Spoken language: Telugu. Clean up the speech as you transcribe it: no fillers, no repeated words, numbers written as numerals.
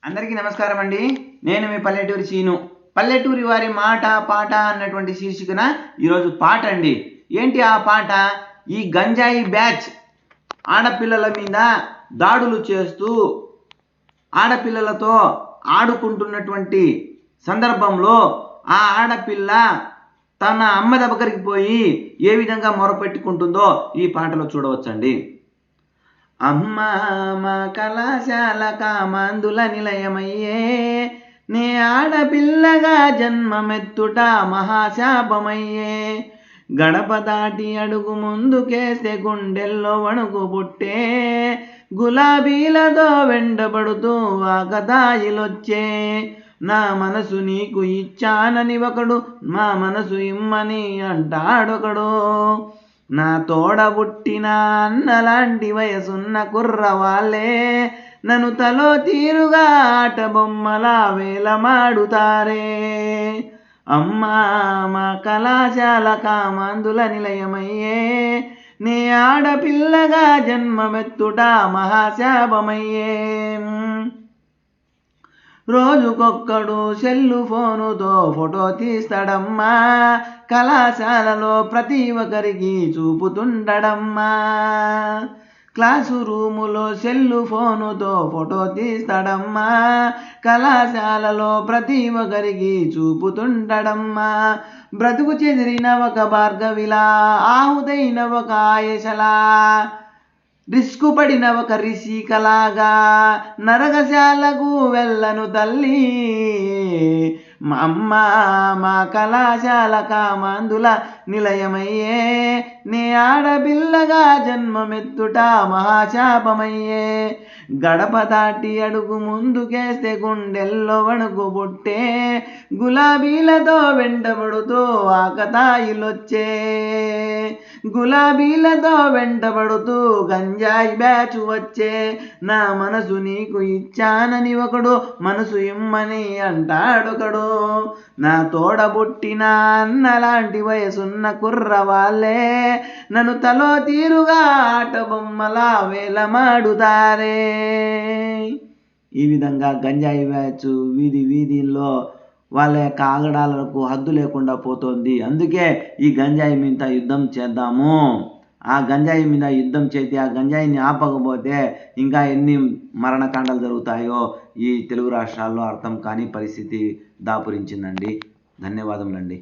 అందరికీ నమస్కారం అండి. నేను మీ పల్లెటూరి సీను. పల్లెటూరి వారి మాట పాట అన్నటువంటి శీర్షికన ఈరోజు పాట అండి. ఏంటి ఆ పాట? ఈ గంజాయి బ్యాచ్ ఆడపిల్లల మీద దాడులు చేస్తూ ఆడపిల్లలతో ఆడుకుంటున్నటువంటి సందర్భంలో ఆ ఆడపిల్ల తన అమ్మ దగ్గరికి పోయి ఏ విధంగా మొరపెట్టుకుంటుందో ఈ పాటలో చూడవచ్చండి. అమ్మా మా కళాశాల కామాందుల నిలయమయ్యే, నే ఆడపిల్లగా జన్మమెత్తుట మహాశాపమయ్యే, గడప దాటి అడుగు ముందుకేస్తే గుండెల్లో వణుకు పుట్టే, గులాబీలతో వెంటబడుతూ ఆకతాయిలొచ్చే, నా మనసు నీకు ఇచ్చానని ఒకడు, మా మనసు ఇమ్మని అంటాడొకడు, నా తోడబుట్టిన అన్నలాంటి వయసున్న కుర్రవాళ్ళే నన్ను తలో తీరుగా ఆట బొమ్మలా వేలమాడుతారే. అమ్మా మా కళాశాల కామాందుల నిలయమయ్యే, నే ఆడపిల్లగా జన్మమెత్తుట మహాశాపమయ్యే, రోజుకొక్కడు సెల్లు ఫోనుతో ఫోటో తీస్తాడమ్మా, కళాశాలలో ప్రతి ఒక్కరికి చూపుతుండడమ్మా, క్లాసు రూములో సెల్లు ఫోనుతో ఫోటో తీస్తాడమ్మా, కళాశాలలో ప్రతి ఒక్కరికి చూపుతుండడమ్మా, బ్రతుకు చెదిరిన ఒక భార్గవిలా, ఆహుదైన ఒక ఆయేషలా, రిస్కు పడిన ఒక రిషికలాగా నరకశాలకు వెళ్ళను తల్లి. అమ్మ మా కళాశాల కామాందుల నిలయమయ్యే, నే ఆడపిల్లగా జన్మమెత్తుట మహాశాపమయ్యే, గడప దాటి అడుగు ముందుకేస్తే గుండెల్లో వణుకు పుట్టే, గులాబీలతో వెంటబడుతూ ఆకతాయిలొచ్చే, గులాబీలతో వెంటబడుతూ గంజాయి బ్యాచు వచ్చే, నా మనసు నీకు ఇచ్చానని ఒకడు, మనసు ఇమ్మని అంటాడొకడు, నా తోడబుట్టిన అన్నలాంటి వయసున్న కుర్రవాళ్ళే నన్ను తలో తీరుగా ఆట బొమ్మలా వేలమాడుతారే. ఈ విధంగా గంజాయి బ్యాచ్ వీధిలో వాళ్ళ యొక్క ఆగడాలకు హద్దు లేకుండా పోతుంది. అందుకే ఈ గంజాయి మీద యుద్ధం చేద్దాము. ఆ గంజాయి మీద యుద్ధం చేసి ఆ గంజాయిని ఆపకపోతే ఇంకా ఎన్ని మరణకాండాలు జరుగుతాయో ఈ తెలుగు రాష్ట్రాల్లో అర్థం కాని పరిస్థితి దాపురించిందండి. ధన్యవాదములండి.